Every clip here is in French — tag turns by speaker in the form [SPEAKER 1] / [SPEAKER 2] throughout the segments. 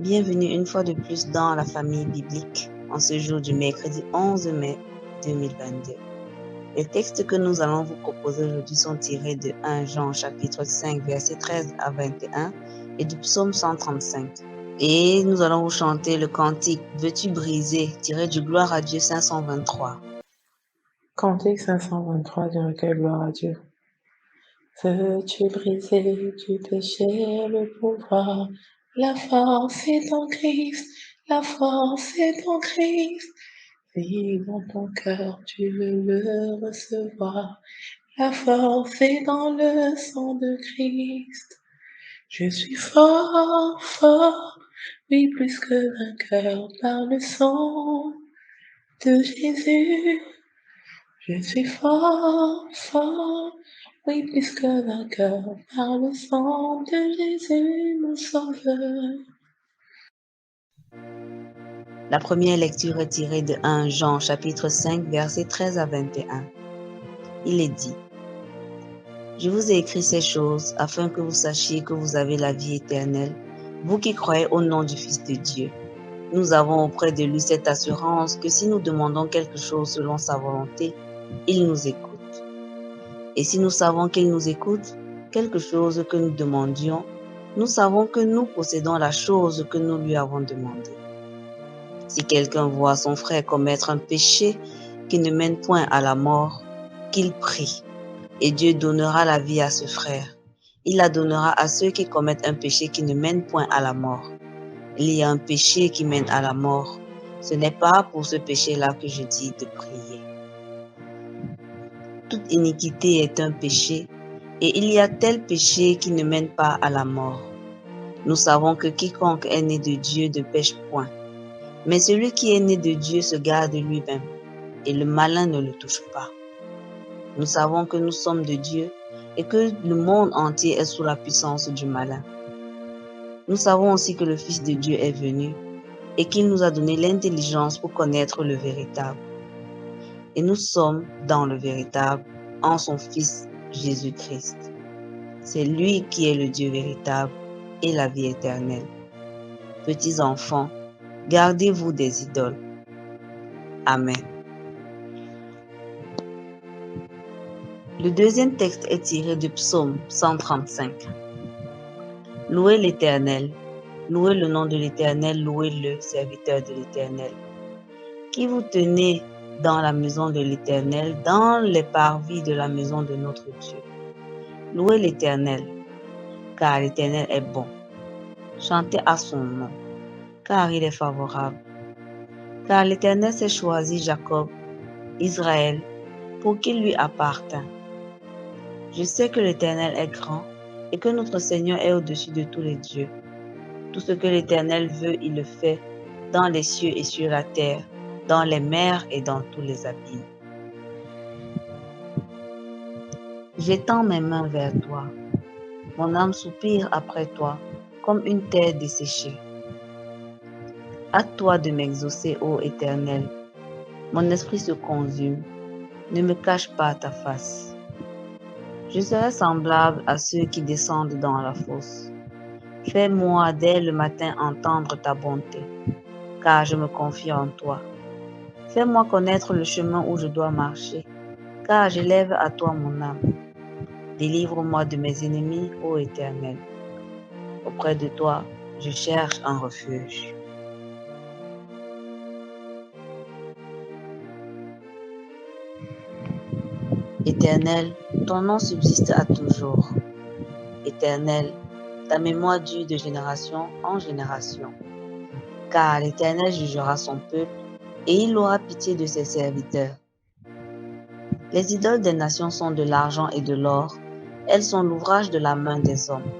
[SPEAKER 1] Bienvenue une fois de plus dans la famille biblique, en ce jour du mercredi 11 mai 2022. Les textes que nous allons vous proposer aujourd'hui sont tirés de 1 Jean chapitre 5 versets 13 à 21 et du psaume 135. Et nous allons vous chanter le cantique « Veux-tu briser » tiré du Gloire à Dieu 523.
[SPEAKER 2] Cantique 523 du recueil Gloire à Dieu. Veux-tu briser du péché le pouvoir? La force est en Christ, la force est en Christ. Vis dans ton cœur, tu veux le recevoir. La force est dans le sang de Christ. Je suis fort, fort, oui plus que vainqueur par le sang de Jésus. Je suis fort, fort, oui plus que vainqueur par le sang de Jésus mon sauveur.
[SPEAKER 1] La première lecture est tirée de 1 Jean chapitre 5 versets 13 à 21. Il est dit: Je vous ai écrit ces choses afin que vous sachiez que vous avez la vie éternelle, vous qui croyez au nom du Fils de Dieu. Nous avons auprès de lui cette assurance que si nous demandons quelque chose selon sa volonté, il nous écoute. Et si nous savons qu'il nous écoute, quelque chose que nous demandions, nous savons que nous possédons la chose que nous lui avons demandée. Si quelqu'un voit son frère commettre un péché qui ne mène point à la mort, qu'il prie, et Dieu donnera la vie à ce frère. Il la donnera à ceux qui commettent un péché qui ne mène point à la mort. Il y a un péché qui mène à la mort. Ce n'est pas pour ce péché-là que je dis de prier. Toute iniquité est un péché, et il y a tel péché qui ne mène pas à la mort. Nous savons que quiconque est né de Dieu ne pêche point. Mais celui qui est né de Dieu se garde lui-même, et le malin ne le touche pas. Nous savons que nous sommes de Dieu, et que le monde entier est sous la puissance du malin. Nous savons aussi que le Fils de Dieu est venu, et qu'il nous a donné l'intelligence pour connaître le véritable. Et nous sommes dans le véritable, en son Fils Jésus-Christ. C'est lui qui est le Dieu véritable et la vie éternelle. Petits enfants, gardez-vous des idoles. Amen. Le deuxième texte est tiré du psaume 135. Louez l'Éternel, louez le nom de l'Éternel, louez-le, serviteur de l'Éternel. Qui vous tenez dans la maison de l'Éternel, dans les parvis de la maison de notre Dieu. Louez l'Éternel, car l'Éternel est bon. Chantez à son nom, car il est favorable. Car l'Éternel s'est choisi Jacob, Israël, pour qu'il lui appartint. Je sais que l'Éternel est grand et que notre Seigneur est au-dessus de tous les dieux. Tout ce que l'Éternel veut, il le fait, dans les cieux et sur la terre, dans les mers et dans tous les abîmes. J'étends mes mains vers toi. Mon âme soupire après toi, comme une terre desséchée. Hâte-toi de m'exaucer, ô Éternel. Mon esprit se consume. Ne me cache pas ta face. Je serai semblable à ceux qui descendent dans la fosse. Fais-moi dès le matin entendre ta bonté, car je me confie en toi. Fais-moi connaître le chemin où je dois marcher, car j'élève à toi mon âme. Délivre-moi de mes ennemis, ô Éternel. Auprès de toi, je cherche un refuge. Éternel, ton nom subsiste à toujours. Éternel, ta mémoire dure de génération en génération. Car l'Éternel jugera son peuple et il aura pitié de ses serviteurs. Les idoles des nations sont de l'argent et de l'or. Elles sont l'ouvrage de la main des hommes.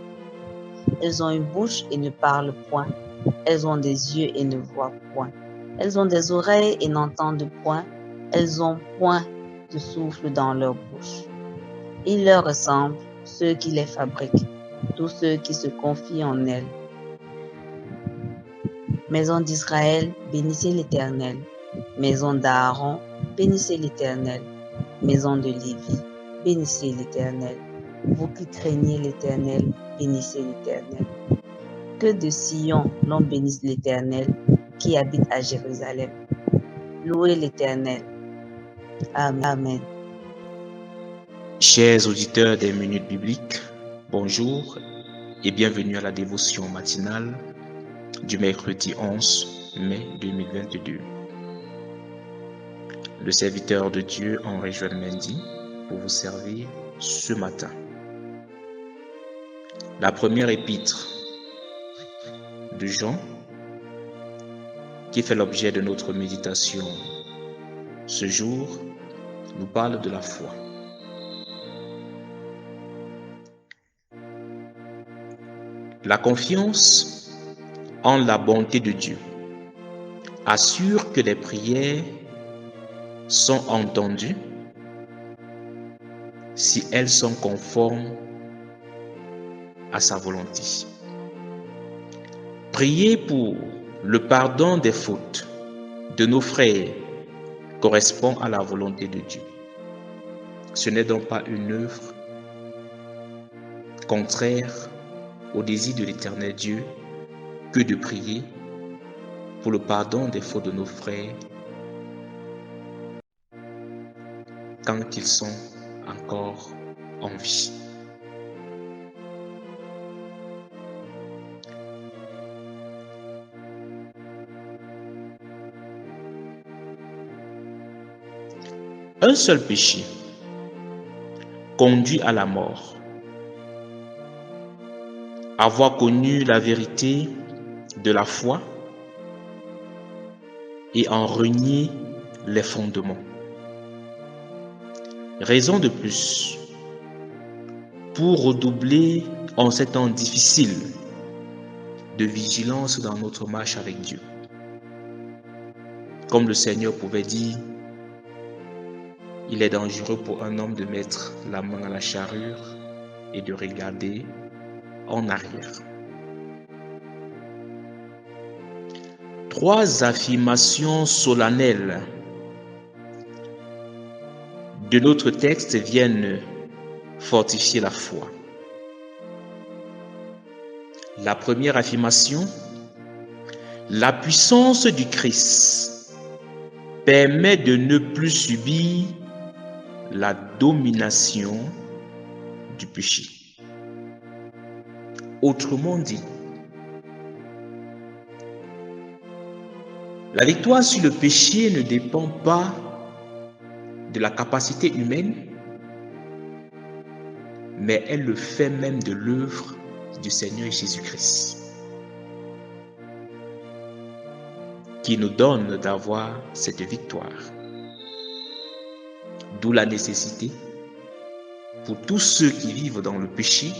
[SPEAKER 1] Elles ont une bouche et ne parlent point. Elles ont des yeux et ne voient point. Elles ont des oreilles et n'entendent point. Elles ont point de souffle dans leur bouche. Ils leur ressemblent, ceux qui les fabriquent, tous ceux qui se confient en elles. Maison d'Israël, bénissez l'Éternel. Maison d'Aaron, bénissez l'Éternel. Maison de Lévi, bénissez l'Éternel. Vous qui craignez l'Éternel, bénissez l'Éternel. Que de Sion l'on bénisse l'Éternel qui habite à Jérusalem. Louez l'Éternel. Amen.
[SPEAKER 3] Chers auditeurs des Minutes Bibliques, bonjour et bienvenue à la dévotion matinale du mercredi 11 mai 2022. Le serviteur de Dieu Henri Joël Mendy pour vous servir ce matin. La première épître de Jean qui fait l'objet de notre méditation ce jour nous parle de la foi. La confiance en la bonté de Dieu assure que les prières sont entendues si elles sont conformes à sa volonté. Prier pour le pardon des fautes de nos frères correspond à la volonté de Dieu. Ce n'est donc pas une œuvre contraire au désir de l'Éternel Dieu que de prier pour le pardon des fautes de nos frères quand ils sont encore en vie. Un seul péché conduit à la mort. Avoir connu la vérité de la foi et en renier les fondements. Raison de plus pour redoubler en ces temps difficiles de vigilance dans notre marche avec Dieu. Comme le Seigneur pouvait dire, il est dangereux pour un homme de mettre la main à la charrue et de regarder en arrière. Trois affirmations solennelles de notre texte viennent fortifier la foi. La première affirmation, la puissance du Christ permet de ne plus subir la domination du péché. Autrement dit, la victoire sur le péché ne dépend pas de la capacité humaine, mais est le fait même de l'œuvre du Seigneur Jésus-Christ, qui nous donne d'avoir cette victoire. D'où la nécessité pour tous ceux qui vivent dans le péché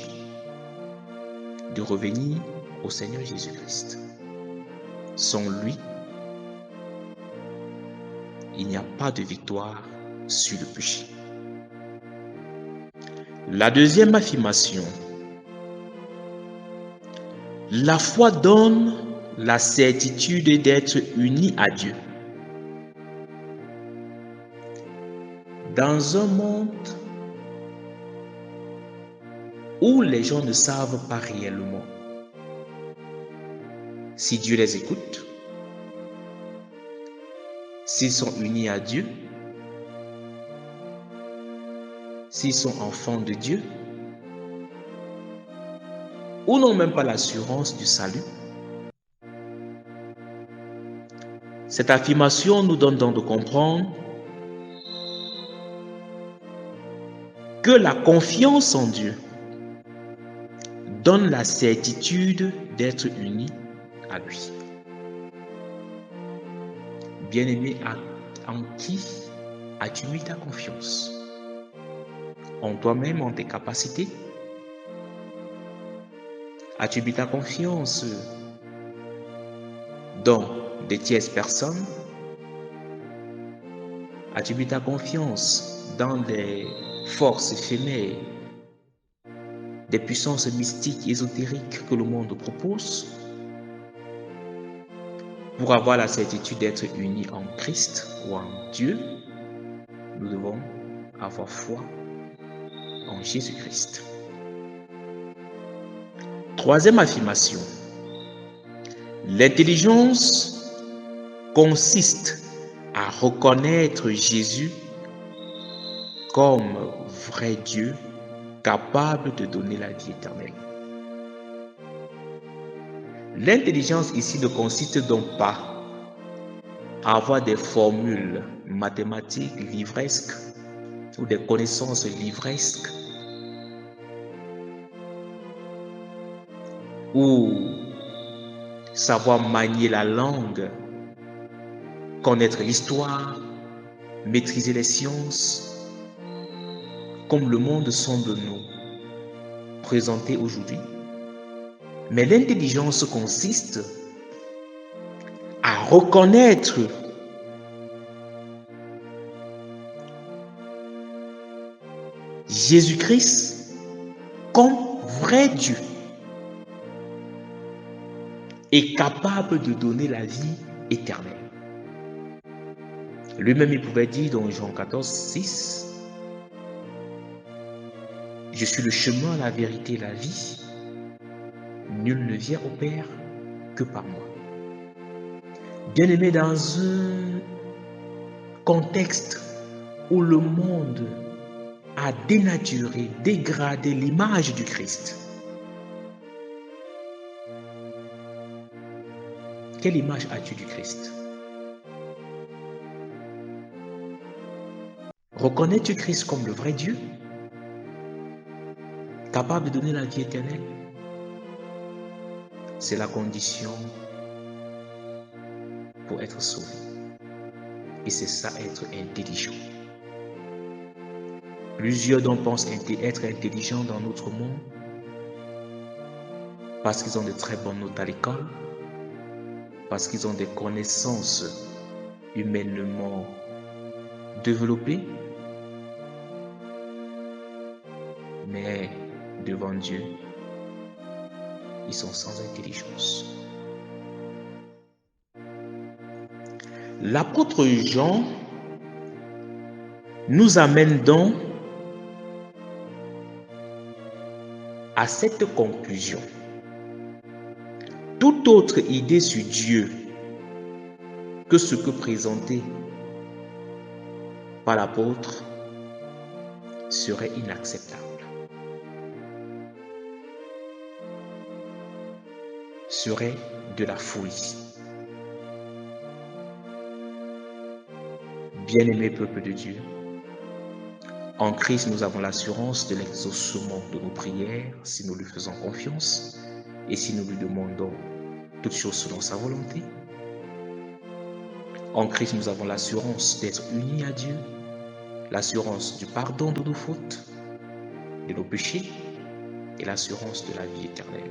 [SPEAKER 3] de revenir au Seigneur Jésus-Christ. Sans lui, il n'y a pas de victoire sur le péché. La deuxième affirmation, la foi donne la certitude d'être unis à Dieu. Dans un monde où les gens ne savent pas réellement si Dieu les écoute, s'ils sont unis à Dieu, s'ils sont enfants de Dieu, ou n'ont même pas l'assurance du salut. Cette affirmation nous donne donc de comprendre que la confiance en Dieu donne la certitude d'être unis à lui. Bien-aimé, en qui as-tu mis ta confiance? En toi-même, en tes capacités? As-tu mis ta confiance dans des tierces personnes? As-tu mis ta confiance dans des forces éphémères, des puissances mystiques, ésotériques que le monde propose? Pour avoir la certitude d'être unis en Christ ou en Dieu, nous devons avoir foi en Jésus-Christ. Troisième affirmation, L'intelligence consiste à reconnaître Jésus comme vrai Dieu capable de donner la vie éternelle. L'intelligence ici ne consiste donc pas à avoir des formules mathématiques livresques ou des connaissances livresques ou savoir manier la langue, connaître l'histoire, maîtriser les sciences, comme le monde semble nous présenter aujourd'hui. Mais l'intelligence consiste à reconnaître Jésus-Christ comme vrai Dieu et capable de donner la vie éternelle. Lui-même, il pouvait dire dans Jean 14, 6, « Je suis le chemin, la vérité et la vie. Nul ne vient au Père que par moi. » Bien-aimé, dans un contexte où le monde a dénaturé, dégradé l'image du Christ, quelle image as-tu du Christ? Reconnais-tu Christ comme le vrai Dieu, capable de donner la vie éternelle? C'est la condition pour être sauvé. Et c'est ça, être intelligent. Plusieurs d'entre pensent être intelligents dans notre monde parce qu'ils ont de très bonnes notes à l'école, parce qu'ils ont des connaissances humainement développées, mais devant Dieu, ils sont sans intelligence. L'apôtre Jean nous amène donc à cette conclusion. Toute autre idée sur Dieu que ce que présenté par l'apôtre serait inacceptable. Serait de la folie. Bien-aimé peuple de Dieu, en Christ, nous avons l'assurance de l'exaucement de nos prières si nous lui faisons confiance et si nous lui demandons toutes choses selon sa volonté. En Christ, nous avons l'assurance d'être unis à Dieu, l'assurance du pardon de nos fautes, de nos péchés et l'assurance de la vie éternelle.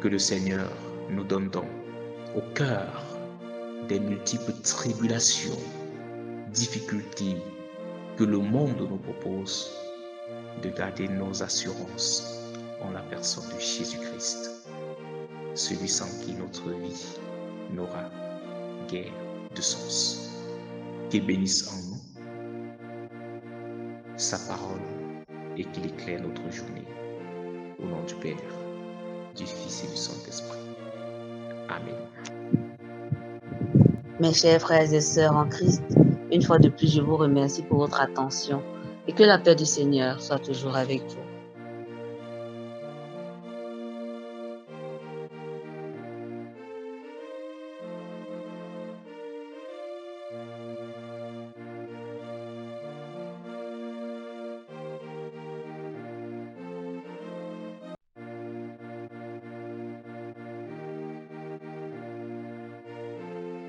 [SPEAKER 3] Que le Seigneur nous donne donc au cœur des multiples tribulations, difficultés que le monde nous propose, de garder nos assurances en la personne de Jésus-Christ, celui sans qui notre vie n'aura guère de sens. Qu'il bénisse en nous sa parole et qu'il éclaire notre journée. Au nom du Père, du Fils et du Saint-Esprit. Amen.
[SPEAKER 1] Mes chers frères et sœurs en Christ, une fois de plus, je vous remercie pour votre attention et que la paix du Seigneur soit toujours avec vous.